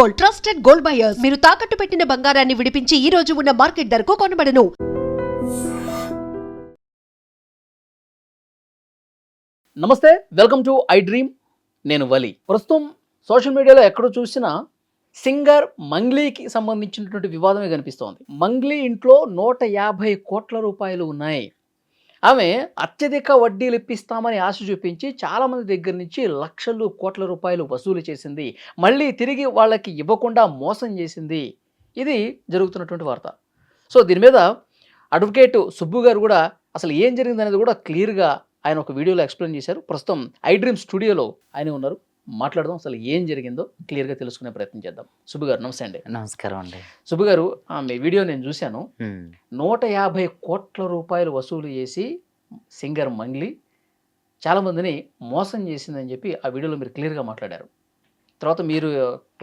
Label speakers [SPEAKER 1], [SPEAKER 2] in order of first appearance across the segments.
[SPEAKER 1] Gold, trusted gold buyers. మీరు తాకట్టు పెట్టిన బంగారాన్ని విడిపించి ఈ రోజు ఉన్న మార్కెట్ ధరకు కొనబడను.
[SPEAKER 2] నమస్తే, వెల్కమ్ టు ఐ డ్రీమ్. నేను వలి. ప్రస్తుతం సోషల్ మీడియాలో ఎక్కడ చూసినా సింగర్ మంగ్లీకి సంబంధించినటువంటి వివాదమే కనిపిస్తోంది. మంగ్లీ ఇంట్లో 150 కోట్ల రూపాయలు ఉన్నాయి. ఆమె అత్యధిక వడ్డీలు ఇప్పిస్తామని ఆశ చూపించి చాలామంది దగ్గర నుంచి లక్షలు కోట్ల రూపాయలు వసూలు చేసింది. మళ్ళీ తిరిగి వాళ్ళకి ఇవ్వకుండా మోసం చేసింది. ఇది జరుగుతున్నటువంటి వార్త. సో దీని మీద అడ్వకేట్ సుబ్బు గారు కూడా అసలు ఏం జరిగింది అనేది కూడా క్లియర్గా ఆయన ఒక వీడియోలో ఎక్స్ప్లెయిన్ చేశారు. ప్రస్తుతం ఐ డ్రీమ్ స్టూడియోలో ఆయన ఉన్నారు. మాట్లాడదాం, అసలు ఏం జరిగిందో క్లియర్గా తెలుసుకునే ప్రయత్నం చేద్దాం. సుబ్బు గారు నమస్తే అండి.
[SPEAKER 3] నమస్కారం అండి.
[SPEAKER 2] సుబ్బు గారు, మీ వీడియో నేను చూశాను. 150 కోట్ల రూపాయలు వసూలు చేసి సింగర్ మంగ్లీ చాలామందిని మోసం చేసిందని చెప్పి ఆ వీడియోలో మీరు క్లియర్గా మాట్లాడారు. తర్వాత మీరు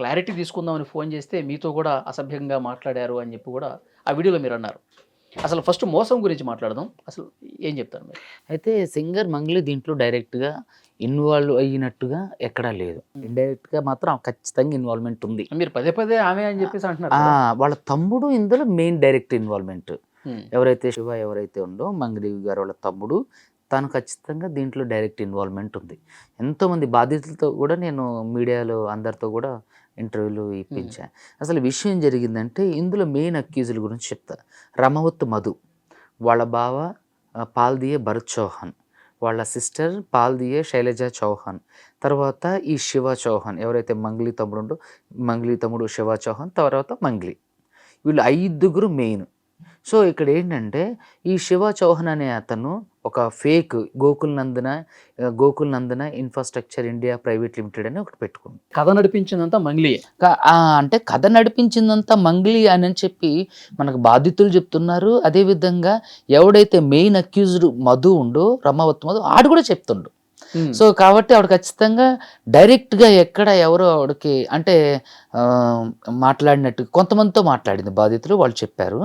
[SPEAKER 2] క్లారిటీ తీసుకుందామని ఫోన్ చేస్తే మీతో కూడా అసభ్యంగా మాట్లాడారు అని చెప్పి కూడా ఆ వీడియోలో మీరు అన్నారు. అసలు ఫస్ట్ మోసం గురించి మాట్లాడదాం. అసలు ఏం చెప్తారు మీరు?
[SPEAKER 3] అయితే సింగర్ మంగ్లీ దీంట్లో డైరెక్ట్గా ఇన్వాల్వ్ అయినట్టుగా ఎక్కడా లేదు. ఇండైరెక్ట్గా మాత్రం ఖచ్చితంగా ఇన్వాల్వ్మెంట్ ఉంది.
[SPEAKER 2] మీరు పదే పదే ఆమె అని చెప్పేసి అంటున్నారు.
[SPEAKER 3] వాళ్ళ తమ్ముడు ఇందులో మెయిన్ డైరెక్ట్ ఇన్వాల్వ్మెంట్. ఎవరైతే శివ ఎవరైతే ఉందో మంగ్లీ గారు వాళ్ళ తమ్ముడు, తను ఖచ్చితంగా దీంట్లో డైరెక్ట్ ఇన్వాల్వ్మెంట్ ఉంది. ఎంతోమంది బాధితులతో కూడా నేను మీడియాలో అందరితో కూడా ఇంటర్వ్యూలు ఇప్పించాను. అసలు విషయం జరిగిందంటే ఇందులో మెయిన్ అక్యూజుల గురించి చెప్తా. రమవత్ మధు, వాళ్ళ బావ పాల్దియే భరత్ చౌహాన్, వాళ్ళ సిస్టర్ పాల్దియే శైలజ చౌహాన్, తర్వాత ఈ శివ చౌహాన్ ఎవరైతే మంగ్లీ తమ్ముడు ఉండో, మంగ్లీ తమ్ముడు శివ చౌహాన్, తర్వాత మంగ్లీ, వీళ్ళు 5 మెయిన్. సో ఇక్కడ ఏంటంటే ఈ శివ చౌహాన్ అనే అతను ఒక ఫేక్ గోకుల్ నందన ఇన్ఫ్రాస్ట్రక్చర్ ఇండియా ప్రైవేట్ లిమిటెడ్ అని ఒకటి పెట్టుకుంది.
[SPEAKER 2] కథ నడిపించిందంతా మంగ్లీ.
[SPEAKER 3] అంటే కథ నడిపించిందంతా మంగ్లీ అని చెప్పి మనకు బాధితులు చెప్తున్నారు. అదేవిధంగా ఎవడైతే మెయిన్ అక్యూజ్డ్ మధు ఉండో, రమావత్ మధు, ఆడు కూడా చెప్తుండు. సో కాబట్టి ఆవిడ ఖచ్చితంగా డైరెక్ట్గా ఎక్కడ ఎవరో ఆవిడకి అంటే మాట్లాడినట్టు కొంతమందితో మాట్లాడింది. బాధితులు వాళ్ళు చెప్పారు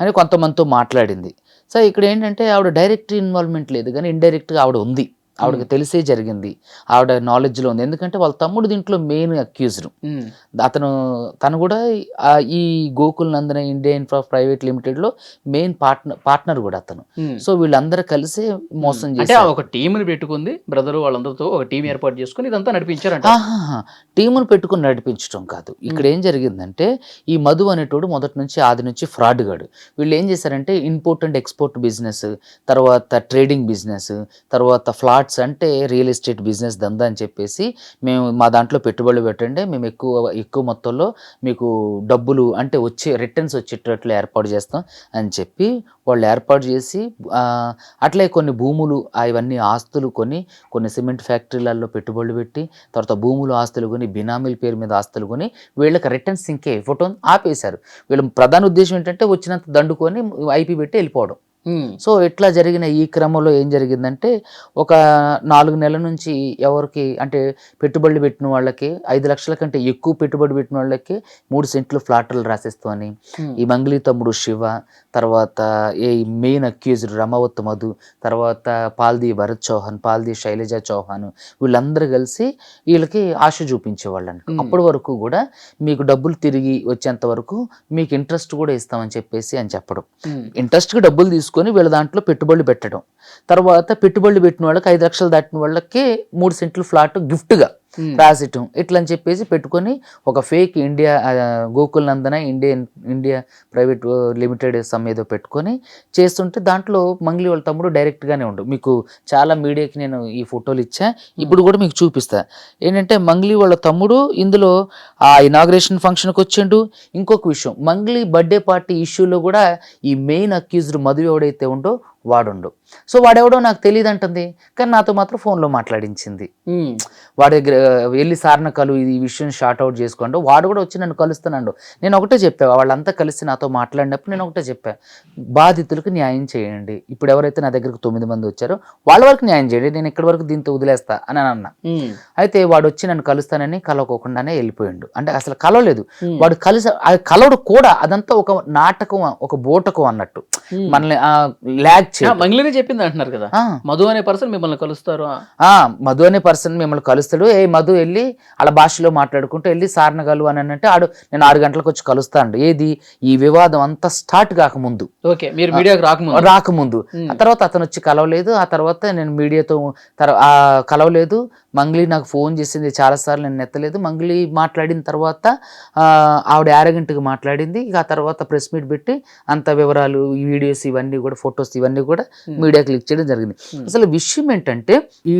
[SPEAKER 3] అని కొంతమందితో మాట్లాడింది. సో ఇక్కడ ఏంటంటే ఆవిడ డైరెక్ట్ ఇన్వాల్వ్మెంట్ లేదు, కానీ ఇండైరెక్ట్గా ఆవిడ ఉంది. ఆవిడకి తెలిసే జరిగింది, ఆవిడ నాలెడ్జ్లో ఉంది. ఎందుకంటే వాళ్ళ తమ్ముడు దీంట్లో మెయిన్ అక్యూజ్డ్. తను కూడా ఈ Gokul Nandana India infra private లిమిటెడ్లో మెయిన్ పార్ట్నర్ కూడా అతను. సో వీళ్ళందరూ కలిసి మోసం చేసి
[SPEAKER 2] ఒక టీంని పెట్టుకుంది. బ్రదర్ వాళ్ళందరితో ఒక టీం ఏర్పాటు చేసుకుని ఇదంతా నడిపించారంట.
[SPEAKER 3] టీమును పెట్టుకుని నడిపించడం కాదు. ఇక్కడ ఏం జరిగిందంటే ఈ మధు అనేటోడు మొదటి నుంచి ఆది నుంచి ఫ్రాడ్ గాడు. వీళ్ళు ఏం చేశారంటే ఇంపోర్ట్ అండ్ ఎక్స్పోర్ట్ బిజినెస్, తర్వాత ట్రేడింగ్ బిజినెస్, తర్వాత ఫ్లాట్ అంటే రియల్ ఎస్టేట్ బిజినెస్ దందా అని చెప్పేసి మేము మా దాంట్లో పెట్టుబడులు పెట్టండి, మేము ఎక్కువ మొత్తంలో మీకు డబ్బులు అంటే రిటర్న్స్ వచ్చేటట్లు ఏర్పాటు చేస్తాం అని చెప్పి వాళ్ళు ఏర్పాటు చేసి అట్లే కొన్ని భూములు అవన్నీ ఆస్తులు కొన్ని సిమెంట్ ఫ్యాక్టరీలలో పెట్టుబడులు పెట్టి, తర్వాత భూములు ఆస్తులు కొని, బినామీల పేరు మీద ఆస్తులు కొని వీళ్ళకి రిటర్న్స్ ఇంకే ఇవ్వటం ఆపేశారు. వీళ్ళ ప్రధాన ఉద్దేశం ఏంటంటే వచ్చినంత దండుకొని ఐపీ పెట్టి వెళ్ళిపోవడం. సో ఇట్లా జరిగిన ఈ క్రమంలో ఏం జరిగిందంటే ఒక 4 నెలల నుంచి ఎవరికి అంటే పెట్టుబడులు పెట్టిన వాళ్ళకి 5 లక్షల కంటే ఎక్కువ పెట్టుబడి పెట్టిన వాళ్ళకి 3 సెంట్లు ఫ్లాట్లు రాసేస్తామని ఈ మంగ్లీ తమ్ముడు శివ, తర్వాత ఈ మెయిన్ అక్యూజ్డ్ రమావత్ మధు, తర్వాత పాల్ది భరత్ చౌహాన్, పాల్ది శైలజ చౌహాన్, వీళ్ళందరూ కలిసి వీళ్ళకి ఆశ చూపించేవాళ్ళు అంట. అప్పటి వరకు కూడా మీకు డబ్బులు తిరిగి వచ్చేంత వరకు మీకు ఇంట్రెస్ట్ కూడా ఇస్తామని చెప్పేసి అని చెప్పడం. ఇంట్రెస్ట్కి డబ్బులు తీసుకొని వీళ్ళ దాంట్లో పెట్టుబడులు పెట్టడం. తర్వాత పెట్టుబడులు పెట్టిన వాళ్ళకి 5 లక్షలు దాటిన వాళ్ళకి 3 సెంట్లు ఫ్లాట్ గిఫ్ట్గా రాసిటం ఇట్లా అని చెప్పేసి పెట్టుకొని ఒక fake India Gokul Nandana India private limited some ఏదో పెట్టుకొని చేస్తుంటే దాంట్లో మంగ్లీ వాళ్ళ తమ్ముడు డైరెక్ట్గానే ఉండు. మీకు చాలా మీడియాకి నేను ఈ ఫోటోలు ఇచ్చా, ఇప్పుడు కూడా మీకు చూపిస్తా. ఏంటంటే మంగ్లీ వాళ్ళ తమ్ముడు ఇందులో ఆ ఇనాగ్రేషన్ ఫంక్షన్కి వచ్చిండు. ఇంకొక విషయం, మంగ్లీ బర్త్డే పార్టీ ఇష్యూలో కూడా ఈ మెయిన్ అక్యూజ్డ్ మధు ఎవడైతే ఉండో వాడుండు. సో వాడెవడో నాకు తెలియదు అంటుంది, కానీ నాతో మాత్రం ఫోన్లో మాట్లాడించింది. వాడి దగ్గర వెళ్ళి సార్న ఈ విషయం షార్ట్ అవుట్ చేసుకోండి. వాడు కూడా వచ్చి నన్ను కలుస్తున్నాడు. నేను ఒకటే చెప్పా, వాళ్ళంతా కలిసి నాతో మాట్లాడినప్పుడు నేను ఒకటే చెప్పా, బాధితులకు న్యాయం చేయండి. ఇప్పుడు ఎవరైతే నా దగ్గరకు 9 మంది వచ్చారో వాళ్ళ వరకు న్యాయం చేయండి, నేను ఇక్కడి వరకు దీంతో వదిలేస్తా అని అన్నా. అయితే వాడు వచ్చి నన్ను కలుస్తానని కలవకోకుండానే వెళ్ళిపోయిండు. అంటే అసలు కలవలేదు వాడు, కలవడు కూడా. అదంతా ఒక నాటకం, ఒక బోటకం అన్నట్టు, మనల్ని ల్యాగ్ యాక్ట్ చేయడం.
[SPEAKER 2] మంగ్లీనే చెప్పింది అంటున్నారు కదా,
[SPEAKER 3] ఆ,
[SPEAKER 2] మధు అనే పర్సన్ మిమ్మల్ని కలుస్తారు.
[SPEAKER 3] ఆ, మధు అనే పర్సన్ మిమ్మల్ని కలుస్తాడు. ఏ మధు వెళ్ళి వాళ్ళ భాషలో మాట్లాడుకుంటూ వెళ్ళి సార్ని కలువు అని అంటే ఆడు నేను 6 గంటలకు వచ్చి కలుస్తాను. ఏది ఈ వివాదం అంతా స్టార్ట్ కాకముందు,
[SPEAKER 2] ఓకే, మీరు మీడియాకి
[SPEAKER 3] రాకముందు. ఆ తర్వాత అతను వచ్చి కలవలేదు. ఆ తర్వాత నేను మీడియాతో కలవలేదు. మంగ్లీ నాకు ఫోన్ చేసింది చాలాసార్లు, నేను ఎత్తలేదు. మంగ్లీ మాట్లాడిన తర్వాత ఆవిడ యారగంటగా మాట్లాడింది. ఇక ఆ తర్వాత ప్రెస్ మీట్ పెట్టి అంత వివరాలు, ఈ వీడియోస్ ఇవన్నీ కూడా, ఫొటోస్ ఇవన్నీ కూడా మీడియాకి లీక్ చేయడం జరిగింది. అసలు విషయం ఏంటంటే, ఈ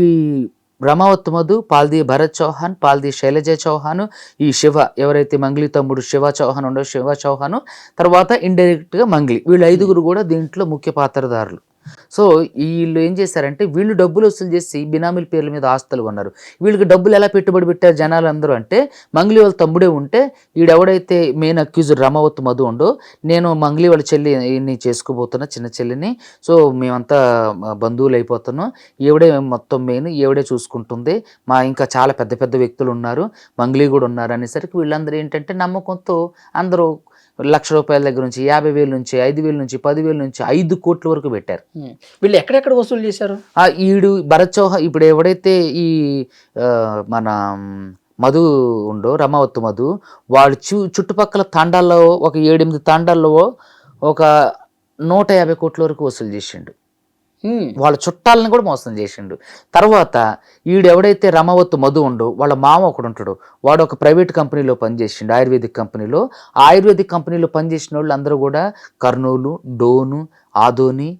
[SPEAKER 3] రమావత్ మధు, పాల్ది భరత్ చౌహాన్, పాల్ది శైలజ చౌహాన్, ఈ శివ ఎవరైతే మంగ్లీ తమ్ముడు శివ చౌహాన్ ఉండో, శివ చౌహాన్, తర్వాత ఇండైరెక్ట్ గా మంగ్లీ, వీళ్ళు 5గురు కూడా దీంట్లో ముఖ్య పాత్రధారులు. సో వీళ్ళు ఏం చేశారంటే, వీళ్ళు డబ్బులు వసూలు చేసి బినామీల పేర్ల మీద ఆస్తులు కొన్నారు. వీళ్ళకి డబ్బులు ఎలా పెట్టుబడి పెట్టారు జనాలు అందరూ అంటే, మంగ్లీ వాళ్ళ తమ్ముడే ఉంటే, ఈడెవడైతే మెయిన్ అక్యూజర్ రమావత్ మధు ఉండో, నేను మంగ్లీ వాళ్ళ చెల్లిని చేసుకోబోతున్నా, చిన్న చెల్లిని, సో మేమంతా బంధువులు అయిపోతున్నాం, ఈవిడే మొత్తం మెయిన్, ఈవిడే చూసుకుంటుంది, మా ఇంకా చాలా పెద్ద పెద్ద వ్యక్తులు ఉన్నారు, మంగ్లీ కూడా ఉన్నారు అనేసరికి వీళ్ళందరూ ఏంటంటే నమ్మకంతో అందరూ ₹1,00,000 దగ్గర నుంచి 50,000 నుంచి 5,000 నుంచి 10,000 నుంచి 5 కోట్ల వరకు పెట్టారు.
[SPEAKER 2] వీళ్ళు ఎక్కడెక్కడ వసూలు చేశారు?
[SPEAKER 3] ఈడు భరత్ చౌహాన్ ఇప్పుడు ఎవడైతే ఈ మన మధు ఉండో, రమావత్ మధు, వాడు చుట్టుపక్కల తాండాల్లో ఒక 7-8 తాండాల్లో ఒక 150 కోట్ల వరకు వసూలు చేసిండు. వాళ్ళ చుట్టాలను కూడా మోసం చేసిండు. తర్వాత ఈడెవడైతే రమావత్ మధు ఉండో, వాళ్ళ మామ ఒకడు ఉంటాడు, వాడు ఒక ప్రైవేట్ కంపెనీలో పనిచేసిండు, ఆయుర్వేదిక్ కంపెనీలో. ఆ ఆయుర్వేదిక్ కంపెనీలో పనిచేసిన వాళ్ళు అందరూ కూడా కర్నూలు, డోను, ఆదోని,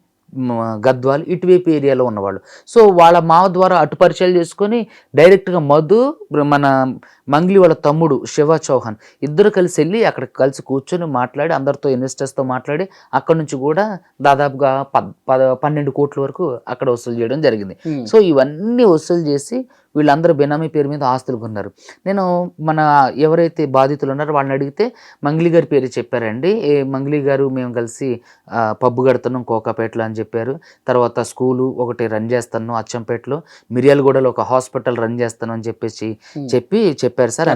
[SPEAKER 3] గద్వాల్ ఇటువైపు ఏరియాలో ఉన్నవాళ్ళు. సో వాళ్ళ మావ ద్వారా అటు పరిచయాలు చేసుకొని డైరెక్ట్గా మధు, మన మంగ్లీ వాళ్ళ తమ్ముడు శివ చౌహాన్ ఇద్దరు కలిసి వెళ్ళి అక్కడ కలిసి కూర్చొని మాట్లాడి, అందరితో ఇన్వెస్టర్స్తో మాట్లాడి, అక్కడ నుంచి కూడా దాదాపుగా 12 కోట్ల వరకు అక్కడ వసూలు చేయడం జరిగింది. సో ఇవన్నీ వసూలు చేసి వీళ్ళందరూ బెనామీ పేరు మీద ఆస్తులు కొన్నారు. నేను మన ఎవరైతే బాధితులు ఉన్నారో వాళ్ళని అడిగితే మంగ్లీ గారి పేరు చెప్పారండి. మంగ్లీ గారు మేము కలిసి పబ్బు కడుతున్నాం కోకాపేటలో అని చెప్పారు. తర్వాత స్కూలు ఒకటి రన్ చేస్తాను అచ్చంపేటలో, మిర్యాలగూడలో ఒక హాస్పిటల్ రన్ చేస్తాను అని చెప్పారు సార్.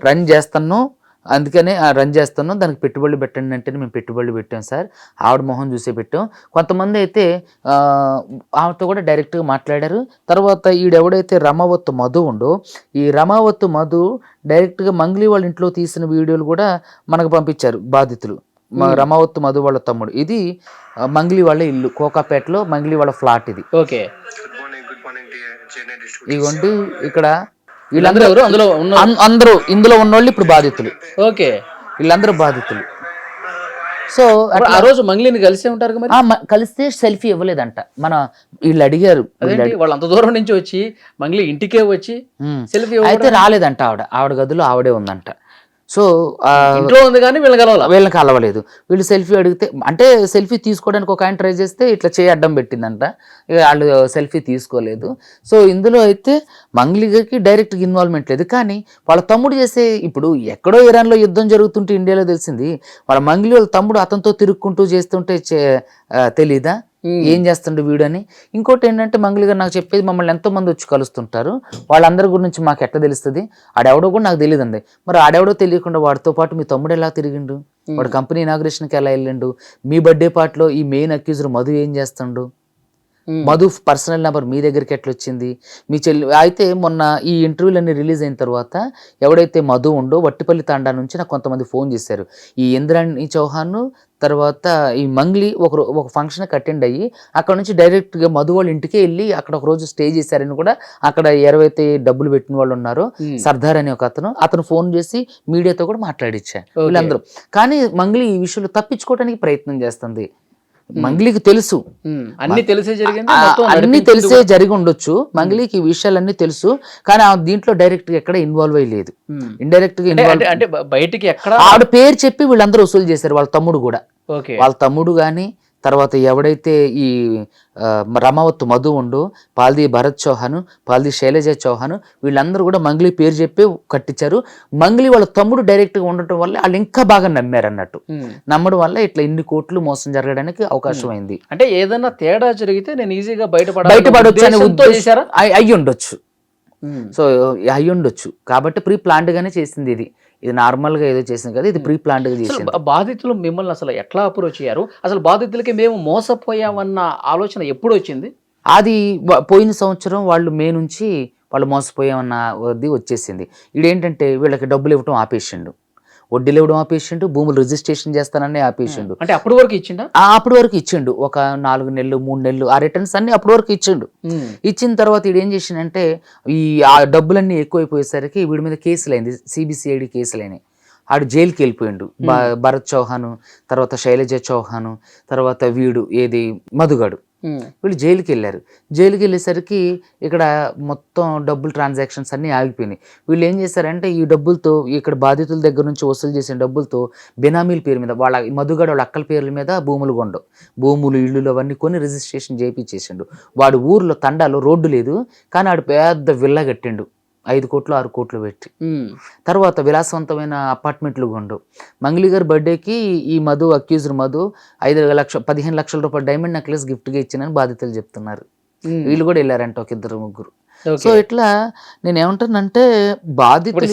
[SPEAKER 3] రన్ చేస్తాను అందుకనే రన్ చేస్తాను, దానికి పెట్టుబడులు పెట్టండి అంటే మేము పెట్టుబడులు పెట్టాం సార్, ఆవిడ మొహం చూసే పెట్టాం. కొంతమంది అయితే ఆవిడతో కూడా డైరెక్ట్గా మాట్లాడారు. తర్వాత ఈడెవడైతే రమావత్ మధు ఉండో, ఈ రమావత్ మధు డైరెక్ట్గా మంగ్లీ వాళ్ళ ఇంట్లో తీసిన వీడియోలు కూడా మనకు పంపించారు బాధితులు. రమావత్ మధు వాళ్ళ తమ్ముడు, ఇది మంగ్లీ వాళ్ళ ఇల్లు కోకాపేటలో, మంగ్లీ వాళ్ళ ఫ్లాట్ ఇది.
[SPEAKER 2] ఓకే,
[SPEAKER 3] ఇదిగోండి ఇక్కడ
[SPEAKER 2] అందరూ
[SPEAKER 3] ఇందులో ఉన్నోళ్ళు ఇప్పుడు బాధితులు.
[SPEAKER 2] ఓకే,
[SPEAKER 3] వీళ్ళందరూ బాధితులు. సో
[SPEAKER 2] ఆ రోజు మంగ్లీని కలిసే ఉంటారు కదా,
[SPEAKER 3] కలిస్తే సెల్ఫీ ఇవ్వలేదంట. వీళ్ళు అడిగారు,
[SPEAKER 2] వాళ్ళు అంత దూరం నుంచి వచ్చి మంగ్లీ ఇంటికే వచ్చి సెల్ఫీ
[SPEAKER 3] అయితే రాలేదంట. ఆవిడ గదిలో ఆవిడే ఉందంట. సో
[SPEAKER 2] ఇంట్లో ఉంది కానీ వీళ్ళని
[SPEAKER 3] కలవలేదు. వీళ్ళు సెల్ఫీ అడిగితే, అంటే సెల్ఫీ తీసుకోవడానికి ఒక ఆయన ట్రై చేస్తే ఇట్లా చేయి అడ్డం పెట్టిందంట, వాళ్ళు సెల్ఫీ తీసుకోలేదు. సో ఇందులో అయితే మంగ్లీకి డైరెక్ట్గా ఇన్వాల్వ్మెంట్ లేదు. కానీ వాళ్ళ తమ్ముడు చేసే, ఇప్పుడు ఎక్కడో ఇరాన్లో యుద్ధం జరుగుతుంటే ఇండియాలో తెలిసింది, వాళ్ళ మంగ్లీ వాళ్ళ తమ్ముడు అతనితో తిరుక్కుంటూ చేస్తుంటే తెలీదా ఏం చేస్తుండే వీడు అని. ఇంకోటి ఏంటంటే మంగ్లీ గారు నాకు చెప్పేది, మమ్మల్ని ఎంతోమంది వచ్చి కలుస్తుంటారు, వాళ్ళందరి గురించి మాకు ఎట్లా తెలుస్తుంది, ఆడెవడో కూడా నాకు తెలియదండి. మరి ఆడెవడో తెలియకుండా వాడితో పాటు మీ తమ్ముడు ఎలా తిరిగిండు, వాడు కంపెనీ ఇనాగ్రేషన్కి ఎలా వెళ్ళిండు, మీ బర్త్డే పార్టీలో ఈ మెయిన్ అక్యూజర్ మధు ఏం చేస్తుండు, మధు పర్సనల్ నెంబర్ మీ దగ్గరికి ఎట్లా వచ్చింది, మీ చెల్లి. అయితే మొన్న ఈ ఇంటర్వ్యూలన్నీ రిలీజ్ అయిన తర్వాత ఎవడైతే మధు ఉండో వట్టిపల్లి తాండా నుంచి నాకు కొంతమంది ఫోన్ చేశారు. ఈ ఇంద్రాణి చౌహాన్ తర్వాత ఈ మంగ్లీ ఒక ఫంక్షన్కి అటెండ్ అయ్యి అక్కడ నుంచి డైరెక్ట్గా మధు వాళ్ళ ఇంటికే వెళ్ళి అక్కడ ఒక రోజు స్టే చేశారని కూడా, అక్కడ ఎవరైతే డబ్బులు పెట్టిన వాళ్ళు ఉన్నారో సర్దార్ అని ఒక అతను ఫోన్ చేసి మీడియాతో కూడా మాట్లాడిచ్చారు వీళ్ళందరూ. కానీ మంగ్లీ ఈ విషయంలో తప్పించుకోవడానికి ప్రయత్నం చేస్తుంది. మంగ్లీకి తెలుసు, అన్ని తెలిసే జరిగి ఉండొచ్చు, మంగ్లీకి ఈ విషయాలన్నీ తెలుసు, కానీ దీంట్లో డైరెక్ట్ గా ఎక్కడ ఇన్వాల్వ్ అయ్యలేదు. ఇండైరెక్ట్ గా
[SPEAKER 2] అంటే బయటికి
[SPEAKER 3] ఆవిడ పేరు చెప్పి వీళ్ళందరూ వసూలు చేశారు. వాళ్ళ తమ్ముడు కూడా, వాళ్ళ తమ్ముడు కానీ తర్వాత ఎవడైతే ఈ రమావత్ మధు ఉండు, పాల్ది భరత్ చౌహాన్, పాల్ది శైలజ చౌహాన్, వీళ్ళందరూ కూడా మంగ్లీ పేరు చెప్పి కట్టించారు. మంగ్లీ వాళ్ళ తమ్ముడు డైరెక్ట్గా ఉండటం వల్ల వాళ్ళు ఇంకా బాగా నమ్మారు అన్నట్టు. నమ్మడం వల్ల ఇట్లా ఇన్ని కోట్లు మోసం జరగడానికి అవకాశం అయింది.
[SPEAKER 2] అంటే ఏదైనా తేడా జరిగితే నేను ఈజీగా బయటపడవచ్చు
[SPEAKER 3] అయ్యి ఉండొచ్చు. సో అయి ఉండొచ్చు. కాబట్టి ప్రీ ప్లాన్డ్గానే చేసింది ఇది. ఇది నార్మల్గా ఏదో చేసింది కదా, ఇది ప్రీ ప్లాన్డ్గా చేసింది.
[SPEAKER 2] బాధితులు మిమ్మల్ని అసలు ఎట్లా అప్రోచ్ అయ్యారు? అసలు బాధితులకి మేము మోసపోయామన్న ఆలోచన ఎప్పుడు వచ్చింది?
[SPEAKER 3] అది పోయిన సంవత్సరం వాళ్ళు మే నుంచి వాళ్ళు మోసపోయామన్న వచ్చేసింది. ఇదేంటంటే వీళ్ళకి డబ్బులు ఇవ్వటం ఆపేసిండు, వడ్డీలు ఇవ్వడం ఆపేసిండు, భూములు రిజిస్ట్రేషన్ చేస్తానని ఆపేసిండు.
[SPEAKER 2] అంటే అప్పటి వరకు ఇచ్చిండా?
[SPEAKER 3] అప్పటి వరకు ఇచ్చిండు. ఒక 4 నెలలు 3 నెలలు ఆ రిటర్న్స్ అన్ని అప్పటి వరకు ఇచ్చిండు. ఇచ్చిన తర్వాత వీడు ఏం చేసిండంటే ఆ డబ్బులన్నీ ఎక్కువైపోయేసరికి వీడి మీద కేసులు అయింది, సిబిసిఐడి కేసులు అయినాయి. ఆడు జైలుకి వెళ్ళిపోయిండు. భరత్ చౌహాన్, తర్వాత శైలజ చౌహాన్, తర్వాత వీడు ఏది మధుగాడు, వీళ్ళు జైలుకి వెళ్ళారు. జైలుకి వెళ్ళేసరికి ఇక్కడ మొత్తం డబ్బులు ట్రాన్సాక్షన్స్ అన్నీ ఆగిపోయినాయి. వీళ్ళు ఏం చేశారంటే ఈ డబ్బులతో ఇక్కడ బాధితుల దగ్గర నుంచి వసూలు చేసిన డబ్బులతో బెనామీల పేరు మీద వాళ్ళ మధుగడ వాళ్ళ అక్కల పేర్ల మీద భూములు కొండవు, భూములు ఇళ్ళు అవన్నీ కొని రిజిస్ట్రేషన్ చేయించేసిండు. వాడు ఊర్లో తండాలో రోడ్డు లేదు కానీ ఆడు పెద్ద విల్లా కట్టిండు 5 కోట్లు 6 కోట్లు పెట్టి. తర్వాత విలాసవంతమైన అపార్ట్మెంట్లు కొండు. మంగ్లీ గారి బర్త్డేకి ఈ మధు అక్యూజ్డ్ మధు 15 లక్షల రూపాయల డైమండ్ నెక్లెస్ గిఫ్ట్గా ఇచ్చిందని బాధితులు చెప్తున్నారు. వీళ్ళు కూడా వెళ్ళారంట ఒక 2-3. సో ఇట్లా నేను ఏమంటానంటే బాధితులు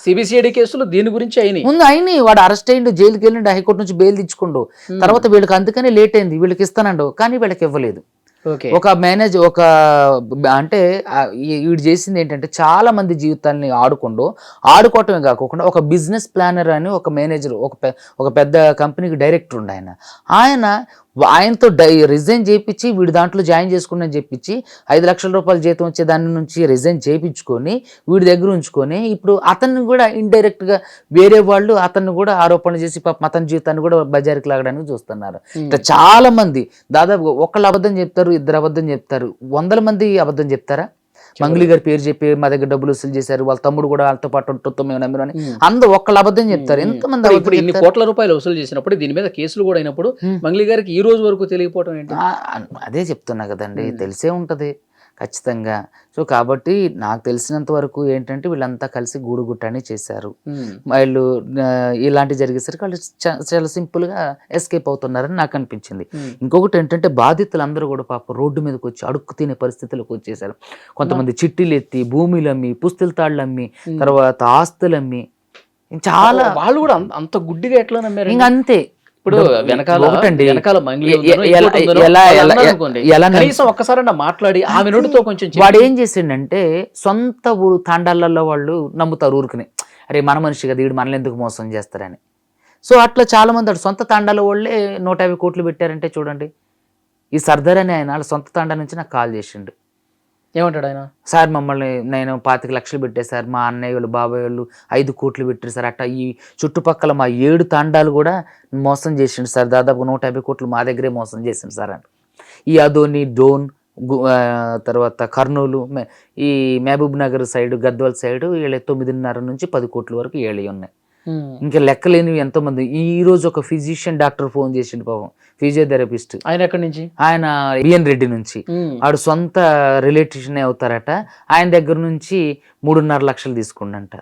[SPEAKER 2] సిబిసిఐడి కేసులు దీని గురించి అయినాయి.
[SPEAKER 3] ముందు అయినాయి, వాడు అరెస్ట్ అయ్యిండు, జైలుకి వెళ్ళిండు, హైకోర్టు నుంచి బెయిల్ తెచ్చుకుండు. తర్వాత వీళ్ళకి అందుకనే లేట్ అయింది, వీళ్ళకి ఇస్తానండు కానీ వీళ్ళకి ఇవ్వలేదు. ఒక మేనేజర్ అంటే వీడు చేసింది ఏంటంటే చాలా మంది జీవితాలని ఆడుకోవటమే కాకుండా ఒక బిజినెస్ ప్లానర్ అని ఒక మేనేజర్ ఒక పెద్ద కంపెనీకి డైరెక్టర్ ఉండు. ఆయనతో రిజైన్ చేయించి వీడు దాంట్లో జాయిన్ చేసుకుని చెప్పించి 5 లక్షల రూపాయల జీతం వచ్చే దాని నుంచి రిజైన్ చేయించుకొని వీడి దగ్గర ఉంచుకొని ఇప్పుడు అతన్ని కూడా ఇండైరెక్ట్గా వేరే వాళ్ళు అతన్ని కూడా ఆరోపణలు చేసి పాపం అతని జీవితాన్ని కూడా బజారుకి లాగడానికి చూస్తున్నారు. ఇట్లా చాలా మంది దాదాపు ఒకళ్ళు అబద్ధం చెప్తారు, 2 అబద్ధం చెప్తారు, 100 మంది అబద్ధం చెప్తారా? మంగ్లీ గారి పేరు చెప్పి మా దగ్గర డబ్బులు వసూలు చేశారు, వాళ్ళ తమ్ముడు కూడా వాళ్ళతో పాటు ఉంటుందో మేము నమ్మిరు అని అందరూ ఒక్కళ్ళు అబద్ధం చెప్తారు. ఎంతమంది
[SPEAKER 2] ఇప్పుడు ఇన్ని కోట్ల రూపాయలు వసూలు చేసినప్పుడు దీని మీద కేసులు కూడా అయినప్పుడు మంగ్లీ గారికి ఈ రోజు వరకు తెలియకపోవడం ఏంటి?
[SPEAKER 3] అదే చెప్తున్నా కదండి, తెలిసే ఉంటది ఖచ్చితంగా. సో కాబట్టి నాకు తెలిసినంత వరకు ఏంటంటే వీళ్ళంతా కలిసి గూడుగుట్టని చేశారు. వాళ్ళు ఇలాంటి జరిగేసరికి వాళ్ళు చాలా సింపుల్గా ఎస్కేప్ అవుతున్నారని నాకు అనిపించింది. ఇంకొకటి ఏంటంటే బాధితులు అందరూ కూడా పాప రోడ్డు మీదకి వచ్చి అడుక్కు తినే పరిస్థితులకు వచ్చేసారు. కొంతమంది చిట్టీలు ఎత్తి భూమిలు అమ్మి, పుస్తల తాళ్ళు అమ్మి, తర్వాత ఆస్తులు అమ్మి, చాలా
[SPEAKER 2] వాళ్ళు కూడా అంత గుడ్డిగా ఎట్లా నమ్మారు?
[SPEAKER 3] ఇంకా అంతే.
[SPEAKER 2] ఇప్పుడు వెనకాల ఒక్కసారి మాట్లాడి ఆమె నోటితో కొంచెం
[SPEAKER 3] వాడు ఏం చేసిండంటే సొంత ఊరు తాండాలలో వాళ్ళు నమ్ముతారు ఊరుకునే, అరే మన మనిషి కదా వీడు మనల్ని ఎందుకు మోసం చేస్తారని. సో అట్లా చాలా మంది సొంత తాండాల వాళ్ళే 150 కోట్లు పెట్టారంటే చూడండి. ఈ సర్దార్ అని ఆయన వాళ్ళ సొంత తాండా నుంచి నాకు కాల్ చేసిండు.
[SPEAKER 2] ఏమంటాడు ఆయన?
[SPEAKER 3] సార్ మమ్మల్ని నేను 25 లక్షలు పెట్టే సార్, మా అన్నయ్య వాళ్ళు బాబాయ్ వాళ్ళు 5 కోట్లు పెట్టారు సార్, అట్లా ఈ చుట్టుపక్కల మా 7 తాండాలు కూడా మోసం చేసిండు సార్, దాదాపు 150 కోట్లు మా దగ్గరే మోసం చేసిండు సార్ అని. ఈ అదోని, డోన్, తర్వాత కర్నూలు, ఈ మహబూబ్ నగర్ సైడ్, గద్వాల్ సైడ్ వీళ్ళ 9.5 నుంచి 10 కోట్ల వరకు ఏళ్ళవి ఉన్నాయి. ఇంకా లెక్కలేనివి ఎంతో మంది. ఈ రోజు ఒక ఫిజిషియన్ డాక్టర్ ఫోన్ చేసిండు పాపం, ఫిజియోథెరపిస్ట్.
[SPEAKER 2] ఆయన ఎక్కడి నుంచి?
[SPEAKER 3] ఆయన బిఎన్ రెడ్డి నుంచి. ఆడు సొంత రిలేటివ్స్ అవుతారట. ఆయన దగ్గర నుంచి 3.5 లక్షలు తీసుకుండంట.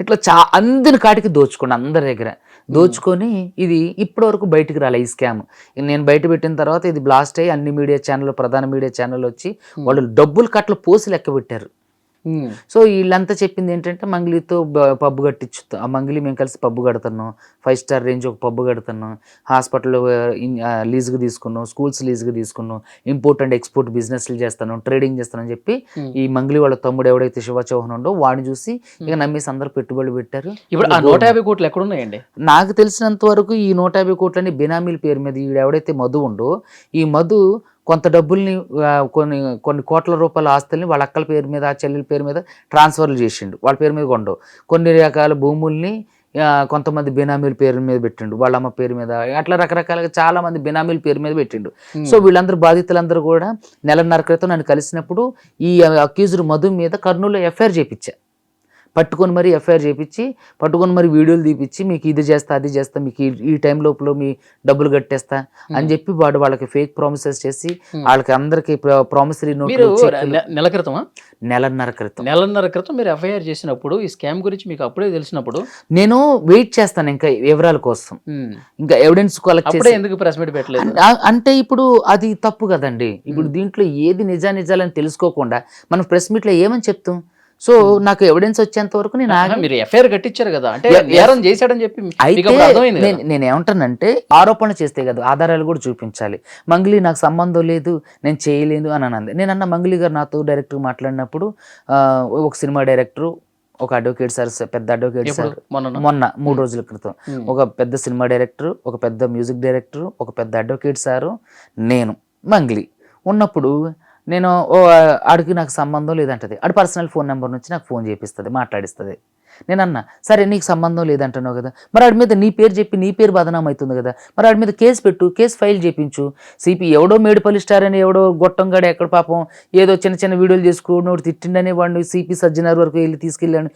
[SPEAKER 3] ఇట్లా అందరి కాటికి దోచుకోండి, అందరి దగ్గర దోచుకొని ఇది ఇప్పటి వరకు బయటకు రాలే ఈ స్కామ్. నేను బయట పెట్టిన తర్వాత ఇది బ్లాస్ట్ అయ్యి అన్ని మీడియా ఛానల్, ప్రధాన మీడియా ఛానల్ వచ్చి వాళ్ళు డబ్బులు కట్టలు పోసి లెక్క పెట్టారు. సో వీళ్ళంతా చెప్పింది ఏంటంటే మంగ్లీతో పబ్బు కట్టించు, ఆ మంగ్లీ మేము కలిసి పబ్బు కడుతున్నాం, 5 స్టార్ రేంజ్ ఒక పబ్బు కడుతున్నాం, హాస్పిటల్ లీజుగా తీసుకున్నాం, స్కూల్స్ లీజుగా తీసుకున్నాం, ఇంపోర్ట్ అండ్ ఎక్స్పోర్ట్ బిజినెస్లు చేస్తాను, ట్రేడింగ్ చేస్తానని చెప్పి ఈ మంగ్లీ వాళ్ళ తమ్ముడు ఎవడైతే శివ చౌహాన్ ఉండో వాడిని చూసి ఇక నమ్మేసి అందరూ పెట్టుబడులు పెట్టారు.
[SPEAKER 2] ఇప్పుడు ఆ 150 కోట్లు ఎక్కడున్నాయండి?
[SPEAKER 3] నాకు తెలిసినంత వరకు ఈ 150 కోట్లని బెనామీల పేరు మీద ఎవడైతే మధు ఉండో ఈ మధు కొంత డబ్బుల్ని కొన్ని కోట్ల రూపాయల ఆస్తుల్ని వాళ్ళ అక్కల పేరు మీద, చెల్లెల పేరు మీద ట్రాన్స్ఫర్లు చేసిండు, వాళ్ళ పేరు మీద కొండవు. కొన్ని రకాల భూముల్ని కొంతమంది బినామీల పేరు మీద పెట్టిండు, వాళ్ళ అమ్మ పేరు మీద, అట్లా రకరకాలుగా చాలా మంది బినామీల పేరు మీద పెట్టిండు. సో వీళ్ళందరూ బాధితులందరూ కూడా 1.5 నెలల క్రితం నన్ను కలిసినప్పుడు ఈ అక్యూజ్డ్ మధు మీద కర్నూలులో ఎఫ్ఐఆర్ చేయించా. పట్టుకొని మరి ఎఫ్ఐఆర్ చేపించి పట్టుకొని మరి వీడియోలు తీపిచ్చి మీకు ఇది చేస్తా అది చేస్తా మీకు ఈ టైం లోపల మీ డబ్బులు కట్టేస్తా అని చెప్పి వాళ్ళకి ఫేక్ ప్రామిసెస్ చేసి వాళ్ళకి అందరికి ప్రామిసరీ
[SPEAKER 2] మీరు
[SPEAKER 3] నోట్
[SPEAKER 2] నెల క్రితమా
[SPEAKER 3] నెలన్నర క్రితం
[SPEAKER 2] మీరు ఎఫ్ఐఆర్ చేసినప్పుడు ఈ స్కామ్ గురించి మీకు అప్పుడే తెలిసినప్పుడు
[SPEAKER 3] నేను వెయిట్ చేస్తాను ఇంకా వివరాల కోసం, ఇంకా ఎవిడెన్స్ కలెక్ట్
[SPEAKER 2] అప్పుడే
[SPEAKER 3] చేసి.
[SPEAKER 2] ఎందుకు ప్రెస్ మీట్ పెట్టలేదు?
[SPEAKER 3] అంటే ఇప్పుడు అది తప్పు కదండి. ఇప్పుడు దీంట్లో ఏది నిజాలని తెలుసుకోకుండా మనం ప్రెస్ మీట్ లో ఏమని చెప్తాం? సో నాకు ఎవిడెన్స్ వచ్చేంత వరకు నేను
[SPEAKER 2] మీరు ఎఫ్ఐఆర్ కట్టించారు కదా, అంటే నేరం చేశాడని చెప్పి
[SPEAKER 3] అయితే
[SPEAKER 2] మీకు అర్థమైంది కదా?
[SPEAKER 3] నేను ఏమంటానంటే ఆరోపణలు చేస్తే కదా ఆధారాలు కూడా చూపించాలి. మంగ్లీ నాకు సంబంధం లేదు, నేను చేయలేదు అని అన్నది. నేను అన్న మంగ్లీ గారు నాతో డైరెక్ట్ మాట్లాడినప్పుడు ఒక సినిమా డైరెక్టర్, ఒక అడ్వకేట్ సార్, పెద్ద అడ్వకేట్ సార్, మొన్న 3 రోజుల క్రితం ఒక పెద్ద సినిమా డైరెక్టర్, ఒక పెద్ద మ్యూజిక్ డైరెక్టర్, ఒక పెద్ద అడ్వకేట్ సారు, నేను మంగ్లీ ఉన్నప్పుడు నేను ఆడికి నాకు సంబంధం లేదంటది. ఆడు పర్సనల్ ఫోన్ నెంబర్ నుంచి నాకు ఫోన్ చేపిస్తుంది, మాట్లాడిస్తుంది. నేను అన్నా సరే నీకు సంబంధం లేదంటున్నావు కదా, మరి ఆడి మీద నీ పేరు చెప్పి నీ పేరు బదనాం అవుతుంది కదా, మరి ఆడి మీద కేసు పెట్టు, కేసు ఫైల్ చేయించు. సిపి ఎవడో మేడిపల్లి స్టార్ అని ఎవడో గొట్టంగాడు ఎక్కడ పాపం ఏదో చిన్న చిన్న వీడియోలు చేసుకున్నోడు తిట్టిండని వాడిని సిపి సజ్జనార్ వరకు వెళ్ళి తీసుకెళ్ళాను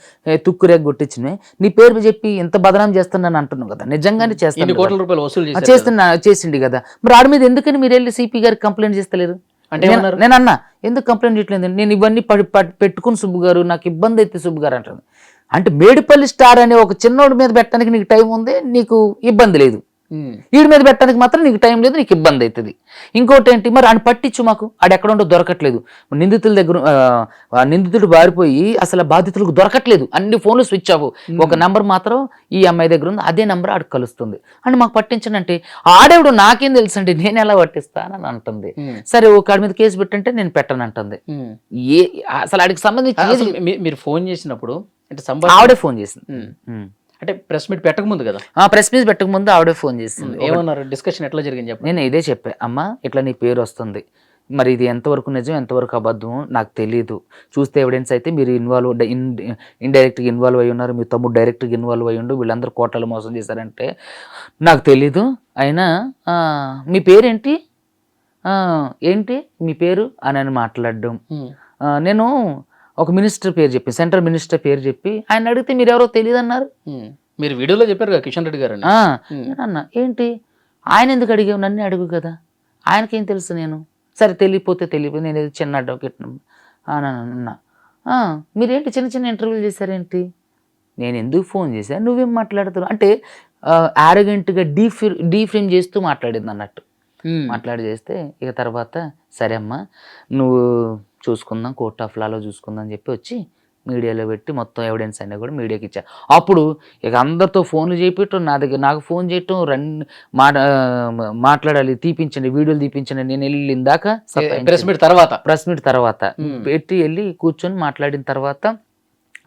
[SPEAKER 3] తుక్కురేగ కొట్టించినే నీ పేరు చెప్పి ఎంత బదనాం చేస్తున్నాను అంటున్నావు కదా, నిజంగానే చేస్తాను,
[SPEAKER 2] కోట్ల రూపాయలు వసూలు
[SPEAKER 3] చేసిండి కదా, మరి ఆడి మీద ఎందుకని మీరు వెళ్ళి సిపి గారికి కంప్లైంట్ చేస్తలేరు?
[SPEAKER 2] అంటే
[SPEAKER 3] నేను అన్నా ఎందుకు కంప్లైంట్ చేయట్లేదు, నేను ఇవన్నీ పెట్టుకుని సుబ్బు గారు నాకు ఇబ్బంది అయితే సుబ్బు గారు అంటాను. అంటే మేడిపల్లి స్టార్ అనే ఒక చిన్నోడి మీద పెట్టడానికి నీకు టైం ఉంది, నీకు ఇబ్బంది లేదు, వీడి మీద పెట్టడానికి మాత్రం నీకు టైం లేదు, నీకు ఇబ్బంది అవుతుంది. ఇంకోటి ఏంటి, మరి ఆయన పట్టించు, మాకు ఆడ ఎక్కడ ఉండో దొరకట్లేదు, నిందితుల దగ్గర నిందితుడు బారిపోయి అసలు బాధితులకు దొరకట్లేదు, అన్ని ఫోన్లు స్విచ్ ఆఫ్, ఒక నెంబర్ మాత్రం ఈ అమ్మాయి దగ్గర ఉంది, అదే నెంబర్ ఆడికి కలుస్తుంది అని మాకు పట్టించండి. అంటే ఆడేవుడు నాకేం తెలుసు అంటే నేను ఎలా పట్టిస్తానని అంటుంది. సరే ఒక ఆడి మీద కేసు పెట్టంటే నేను పెట్టను అంటుంది. అసలు ఆడికి సంబంధించి
[SPEAKER 2] మీరు ఫోన్ చేసినప్పుడు అంటే
[SPEAKER 3] ఆవిడే ఫోన్ చేసింది,
[SPEAKER 2] అంటే ప్రెస్ మీట్ పెట్టక ముందు కదా,
[SPEAKER 3] ప్రెస్ మీట్ పెట్టక ముందు ఆవిడే ఫోన్ చేసింది.
[SPEAKER 2] ఏమన్నారు, డిస్కషన్ ఎట్లా జరిగింది చెప్పండి.
[SPEAKER 3] నేను ఇదే చెప్పా, అమ్మ ఇట్లా నీ పేరు వస్తుంది, మరి ఇది ఎంతవరకు నిజం ఎంతవరకు అబద్ధం నాకు తెలియదు, చూస్తే ఎవిడెన్స్ అయితే మీరు ఇండైరెక్ట్గా ఇన్వాల్వ్ అయ్యి ఉన్నారు, మీ తమ్ముడు డైరెక్ట్గా ఇన్వాల్వ్ అయ్యి ఉండు, వీళ్ళందరూ కోట్లలో మోసం చేశారంటే నాకు తెలీదు. అయినా మీ పేరేంటి, ఏంటి మీ పేరు అని మాట్లాడడం. నేను ఒక మినిస్టర్ పేరు చెప్పి, సెంట్రల్ మినిస్టర్ పేరు చెప్పి ఆయన అడిగితే మీరు ఎవరో తెలియదు అన్నారు.
[SPEAKER 2] మీరు వీడియోలో చెప్పారు కదా కిషన్ రెడ్డి గారు
[SPEAKER 3] అన్న ఏంటి ఆయన ఎందుకు అడిగావు, నన్ను అడుగు కదా, ఆయనకేం తెలుసు. నేను సరే తెలియపోతే నేను ఏదో చిన్న అడ్వకేట్ అన్నా. మీరేంటి చిన్న చిన్న ఇంటర్వ్యూలు చేశారేంటి, నేను ఎందుకు ఫోన్ చేశాను, నువ్వేం మాట్లాడుతున్నావు అంటే యారగెంట్గా డీఫ్రేమ్ చేస్తూ మాట్లాడింది అన్నట్టు. మాట్లాడి చేస్తే ఇక తర్వాత సరే అమ్మా నువ్వు చూసుకుందాం, కోర్ట్ ఆఫ్ లాలో చూసుకుందాం అని చెప్పి వచ్చి మీడియాలో పెట్టి మొత్తం ఎవిడెన్స్ అయినా కూడా మీడియాకి ఇచ్చా. అప్పుడు ఇక అందరితో ఫోన్లు చేపించడం, నాకు ఫోన్ చేయటం, మాట్లాడాలి, తీపించండి, వీడియోలు తీపించండి, నేను వెళ్ళిన దాకా
[SPEAKER 2] ప్రెస్ మీట్ తర్వాత
[SPEAKER 3] పెట్టి వెళ్ళి కూర్చొని మాట్లాడిన తర్వాత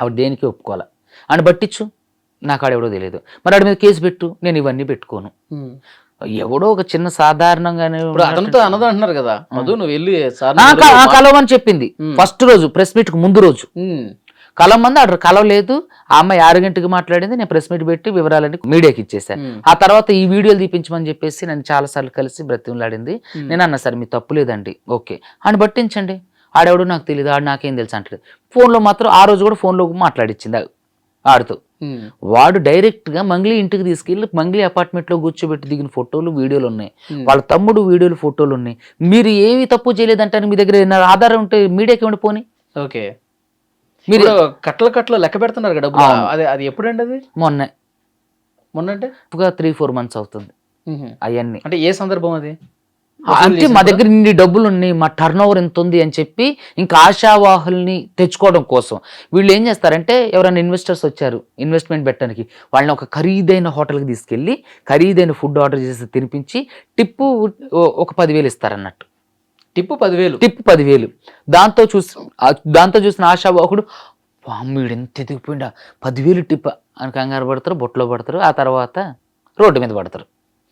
[SPEAKER 3] ఆవిడ దేనికి ఒప్పుకోవాలి అని పట్టించు, నాకు ఆడెవడో తెలియదు, మరి ఆడి మీద కేసు పెట్టు, నేను ఇవన్నీ పెట్టుకోను. ఎవడో ఒక చిన్న సాధారణంగానే
[SPEAKER 2] అతనితో అన్నది అంటున్నారు కదా, నువ్వు వెళ్ళి
[SPEAKER 3] కలవని చెప్పింది ఫస్ట్ రోజు ప్రెస్ మీట్ కు ముందు రోజు కలవమంది, అక్కడ కలవలేదు. ఆ అమ్మాయి 6 గంటకి మాట్లాడింది, నేను ప్రెస్ మీట్ పెట్టి వివరాలన్నీ మీడియాకి ఇచ్చేసాను. ఆ తర్వాత ఈ వీడియోలు తీపించమని చెప్పేసి నన్ను చాలాసార్లు కలిసి బ్రతిమలాడింది. నేను అన్నా సరే మీ తప్పు లేదండి, ఓకే అని పట్టించండి, ఆడెవడో నాకు తెలియదు, ఆడు నాకేం తెలుసు అంటలేదు. ఫోన్లో మాత్రం ఆ రోజు కూడా ఫోన్లో మాట్లాడిచ్చింది ఆడుతూ. వాడు డైరెక్ట్ గా మంగ్లీ ఇంటికి తీసుకెళ్లి మంగ్లీ అపార్ట్మెంట్ లో కూర్చోబెట్టి దిగిన ఫోటోలు వీడియోలు ఉన్నాయి, వాళ్ళ తమ్ముడు వీడియోలు ఫోటోలు ఉన్నాయి. మీరు ఏమి తప్పు చేయలేదంటే మీ దగ్గర ఆధారం ఉంటే మీడియాకి ఇవ్వండి పోనీ.
[SPEAKER 2] ఓకే, మీరు కట్ల లెక్క పెడుతున్నారు కదా, అది ఎప్పుడండి? అది మొన్న అంటే
[SPEAKER 3] 3-4 months అవుతుంది. అవన్నీ
[SPEAKER 2] అంటే ఏ సందర్భం అది?
[SPEAKER 3] అంటే మా దగ్గర ఇన్ని డబ్బులు ఉన్నాయి, మా టర్న్ ఓవర్ ఎంత ఉంది అని చెప్పి ఇంకా ఆశావాహుల్ని తెచ్చుకోవడం కోసం వీళ్ళు ఏం చేస్తారంటే, ఎవరైనా ఇన్వెస్టర్స్ వచ్చారు ఇన్వెస్ట్మెంట్ పెట్టడానికి, వాళ్ళని ఒక ఖరీదైన హోటల్కి తీసుకెళ్ళి ఖరీదైన ఫుడ్ ఆర్డర్ చేసి తినిపించి టిప్పు ఒక 10,000 ఇస్తారన్నట్టు.
[SPEAKER 2] టిప్పు 10,000.
[SPEAKER 3] దాంతో చూసిన ఆశావాహుడు వీడు ఎంత ఎదిగిపోయిందా 10,000 టిప్ అని కంగారు పడతారు, బొట్లో పడతారు, ఆ తర్వాత రోడ్డు మీద పడతారు.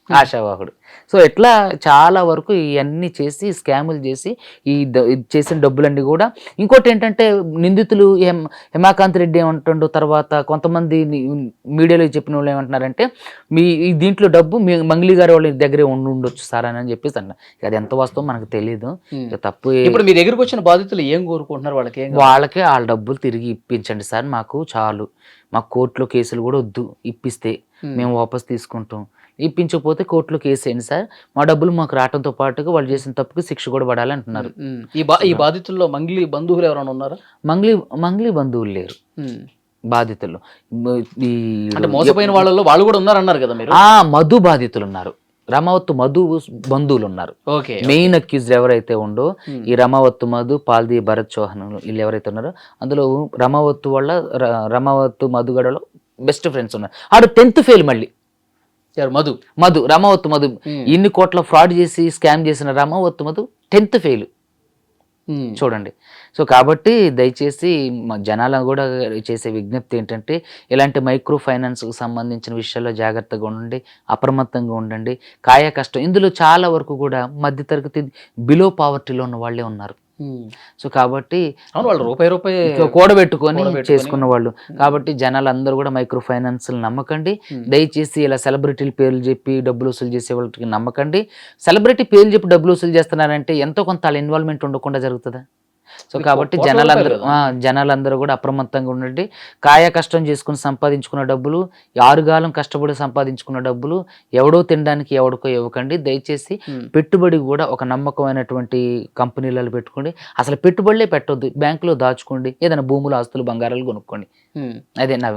[SPEAKER 3] ఆశావాహుడు. సో ఇట్లా చాలా వరకు ఇవన్నీ చేసి స్కాములు చేసి ఇది చేసిన డబ్బులన్నీ కూడా. ఇంకోటి ఏంటంటే నిందితులు హేమాకాంత్ రెడ్డి ఏమంటుండో, తర్వాత కొంతమంది మీడియాలో చెప్పిన వాళ్ళు ఏమంటున్నారంటే ఈ దీంట్లో డబ్బు మీ మంగ్లీ గారి వాళ్ళ దగ్గరే ఉండొచ్చు సార్ అని చెప్పేసి అన్న. అది ఎంత వాస్తవం మనకు తెలియదు. తప్పు.
[SPEAKER 2] ఇప్పుడు మీ దగ్గరకు వచ్చిన బాధితులు ఏం కోరుకుంటున్నారు?
[SPEAKER 3] వాళ్ళకే వాళ్ళ డబ్బులు తిరిగి ఇప్పించండి సార్, మాకు చాలు, మాకు కోర్టులో కేసులు కూడా వద్దు, ఇప్పిస్తే మేము వాపస్ తీసుకుంటాం, ఇప్పించకపోతే కోర్టులో కేసు వేయండి సార్, మా డబ్బులు మాకు రావడంతో పాటుగా వాళ్ళు చేసిన తప్పుకి శిక్ష కూడా పడాలి అంటున్నారు.
[SPEAKER 2] ఈ బాధితుల్లో మంగ్లీ బంధువులు ఎవరైనా ఉన్నారా?
[SPEAKER 3] మంగ్లీ బంధువులు లేరు బాధితులు.
[SPEAKER 2] మోసపోయిన వాళ్ళలో వాళ్ళు కూడా ఉన్నారన్నారు కదా మీరు.
[SPEAKER 3] మధు బాధితులు ఉన్నారు, రమావత్తు మధు బంధువులు ఉన్నారు. మెయిన్ అక్యూజ్డ్ ఎవరైతే ఉండో ఈ రమావత్తు మధు, పాల్ది భరత్ చౌహాన్ వీళ్ళు ఎవరైతే ఉన్నారో అందులో రమావత్తు మధు గడలో బెస్ట్ ఫ్రెండ్స్ ఉన్నారు. ఆడు 10th ఫెయిల్. మళ్ళీ రమావత్తు మధు ఇన్ని కోట్ల ఫ్రాడ్ చేసి స్కామ్ చేసిన రమావత్తు మధు 10th ఫెయిల్ చూడండి. సో కాబట్టి దయచేసి జనాలను కూడా చేసే విజ్ఞప్తి ఏంటంటే ఇలాంటి మైక్రో ఫైనాన్స్కి సంబంధించిన విషయాల్లో జాగ్రత్తగా ఉండండి, అప్రమత్తంగా ఉండండి. కాయ కష్టం ఇందులో చాలా వరకు కూడా మధ్యతరగతి బిలో పావర్టీలో ఉన్న వాళ్ళే ఉన్నారు. సో కాబట్టి
[SPEAKER 2] వాళ్ళు రూపాయి
[SPEAKER 3] కూడబెట్టుకొని చేసుకున్న వాళ్ళు. కాబట్టి జనాలు అందరూ కూడా మైక్రో ఫైనాన్స్ నమ్మకండి. దయచేసి ఇలా సెలబ్రిటీల పేర్లు చెప్పి డబ్బులు వసూలు చేసే వాళ్ళకి నమ్మకండి. సెలబ్రిటీ పేర్లు చెప్పి డబ్బులు వసూలు చేస్తున్నారంటే ఎంతో కొంత వాళ్ళ ఇన్వాల్వ్మెంట్ ఉండకుండా జరుగుతుందా? సో కాబట్టి జనాలందరూ కూడా అప్రమత్తంగా ఉండండి. కాయ కష్టం చేసుకుని సంపాదించుకున్న డబ్బులు, ఆరుగాలం కష్టపడి సంపాదించుకున్న డబ్బులు ఎవడో తినడానికి ఎవడికో ఇవ్వకండి. దయచేసి పెట్టుబడి కూడా ఒక నమ్మకమైనటువంటి కంపెనీలలో పెట్టుకోండి. అసలు పెట్టుబడులే పెట్టొద్దు, బ్యాంకులో దాచుకోండి, ఏదైనా భూములు, ఆస్తులు, బంగారాలు కొనుక్కోండి. అదే నా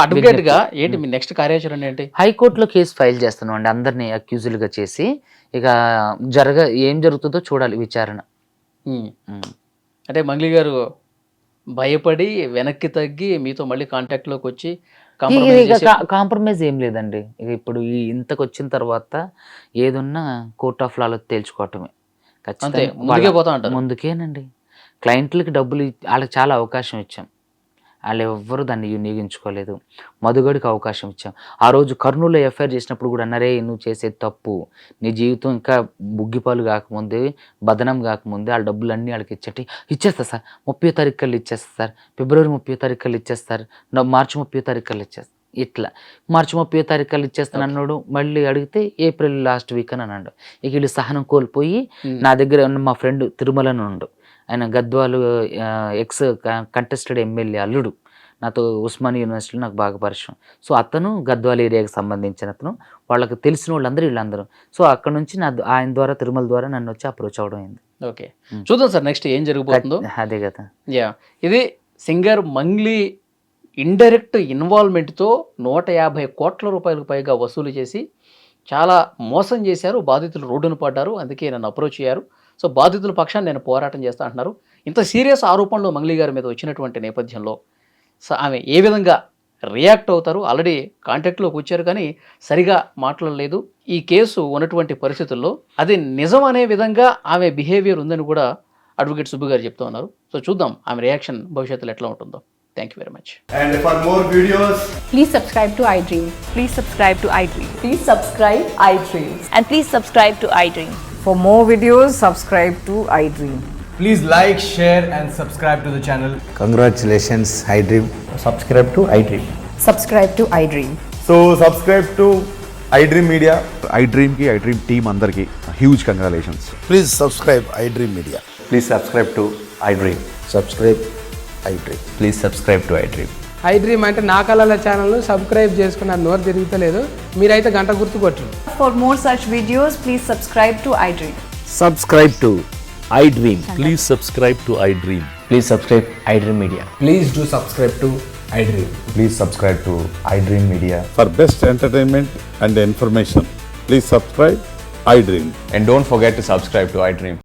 [SPEAKER 2] అడ్వకేట్ గా ఏంటి మీ నెక్స్ట్ కార్యాచరణ ఏంటి?
[SPEAKER 3] హైకోర్టులో కేసు ఫైల్ చేస్తున్నాం అండి, అందరినీ అక్యూజులుగా చేసి. ఇక ఏం జరుగుతుందో చూడాలి విచారణ.
[SPEAKER 2] అంటే మంగ్లీ గారు భయపడి వెనక్కి తగ్గి మీతో మళ్ళీ కాంటాక్ట్లోకి వచ్చి
[SPEAKER 3] కాంప్రమైజ్ ఏం లేదండి. ఇక ఇప్పుడు ఇంతకు వచ్చిన తర్వాత ఏదున్నా కోర్ట్ ఆఫ్ లాలో తేల్చుకోవటమే ఖచ్చితంగా. ముందుకేనండి. క్లయింట్లకి డబ్బులు వాళ్ళకి చాలా అవకాశం ఇచ్చాం, వాళ్ళు ఎవ్వరూ దాన్ని వినియోగించుకోలేదు. మధుగడికి అవకాశం ఇచ్చాం. ఆ రోజు కర్నూలులో ఎఫ్ఐఆర్ చేసినప్పుడు కూడా అన్నారే నువ్వు చేసేది తప్పు, నీ జీవితం ఇంకా బుగ్గిపాలు కాకముందే, బదనం కాకముందే వాళ్ళ డబ్బులు అన్నీ వాళ్ళకి ఇచ్చేస్తా సార్, 30వ తారీఖు కల్లా ఇచ్చేస్తా సార్, ఫిబ్రవరి 30వ తారీఖు కల్లా ఇచ్చేస్తారు, మార్చి 30వ తారీఖు కల్లా ఇచ్చేస్తారు. ఇట్లా మార్చి 30వ తారీఖు కల్లా ఇచ్చేస్తాను అన్నాడు. మళ్ళీ అడిగితే ఏప్రిల్ లాస్ట్ వీక్ అని అన్నాడు. ఇక వీళ్ళు సహనం కోల్పోయి నా దగ్గర ఉన్న మా ఫ్రెండ్ తిరుమలని ఉండు, ఆయన గద్వాలు ఎక్స్ కంటెస్టెడ్ ఎమ్మెల్యే అల్లుడు, నాతో ఉస్మాన్ యూనివర్సిటీలో నాకు బాగా పరిచయం. సో అతను గద్వాల ఏరియాకి సంబంధించిన అతను, వాళ్ళకి తెలిసిన వాళ్ళందరూ వీళ్ళందరూ. సో అక్కడ నుంచి ఆయన ద్వారా తిరుమల ద్వారా నన్ను వచ్చి అప్రోచ్ అవడం అయింది.
[SPEAKER 2] ఓకే, చూద్దాం సార్ నెక్స్ట్ ఏం జరగబోతుందో.
[SPEAKER 3] అదే కదా.
[SPEAKER 2] ఇది సింగర్ మంగ్లీ ఇండైరెక్ట్ ఇన్వాల్వ్మెంట్తో 150 కోట్ల రూపాయలకు పైగా వసూలు చేసి చాలా మోసం చేశారు. బాధితులు రోడ్డును పడ్డారు, అందుకే నన్ను అప్రోచ్ అయ్యారు. సో బాధితుల పక్షాన్ని నేను పోరాటం చేస్తా అంటున్నారు. ఇంత సీరియస్ ఆరోపణలు మంగ్లీ గారి మీద వచ్చినటువంటి నేపథ్యంలో ఆమె ఏ విధంగా రియాక్ట్ అవుతారు? ఆల్రెడీ కాంటాక్ట్లోకి వచ్చారు కానీ సరిగా మాట్లాడలేదు. ఈ కేసు ఉన్నటువంటి పరిస్థితుల్లో అది నిజం అనే విధంగా ఆమె బిహేవియర్ ఉందని కూడా అడ్వకేట్ సుబ్బు గారు చెప్తూ ఉన్నారు. సో చూద్దాం ఆమె రియాక్షన్ భవిష్యత్తులో ఎట్లా ఉంటుందో. Thank you very much.
[SPEAKER 4] And for more videos,
[SPEAKER 5] please subscribe to iDream.
[SPEAKER 6] Please subscribe to iDream.
[SPEAKER 5] Please subscribe iDream.
[SPEAKER 6] And please subscribe to iDream.
[SPEAKER 5] For more videos, subscribe to iDream.
[SPEAKER 4] please like, share and subscribe to the channel.
[SPEAKER 7] Congratulations, iDream.
[SPEAKER 4] Subscribe to iDream.
[SPEAKER 5] Subscribe to iDream.
[SPEAKER 4] So subscribe to iDream Media.
[SPEAKER 8] iDream ki iDream team andarki huge congratulations.
[SPEAKER 7] Please subscribe iDream Media.
[SPEAKER 9] Please subscribe to iDream.
[SPEAKER 7] Subscribe iDream.
[SPEAKER 9] Please subscribe to iDream.
[SPEAKER 10] iDream అంటే నా కళల ఛానల్ను subscribe చేసుకున్న నోరు తిరుగుతలేదు, మీరైతే గంట గుర్తు కొట్టండి.
[SPEAKER 5] For more such videos, please subscribe to iDream.
[SPEAKER 9] Subscribe to iDream.
[SPEAKER 11] Please subscribe to iDream.
[SPEAKER 9] Please subscribe iDream Media.
[SPEAKER 4] Please do subscribe to iDream.
[SPEAKER 9] Please subscribe to iDream Media.
[SPEAKER 8] For best entertainment and information, please subscribe iDream.
[SPEAKER 9] And don't forget to subscribe to iDream.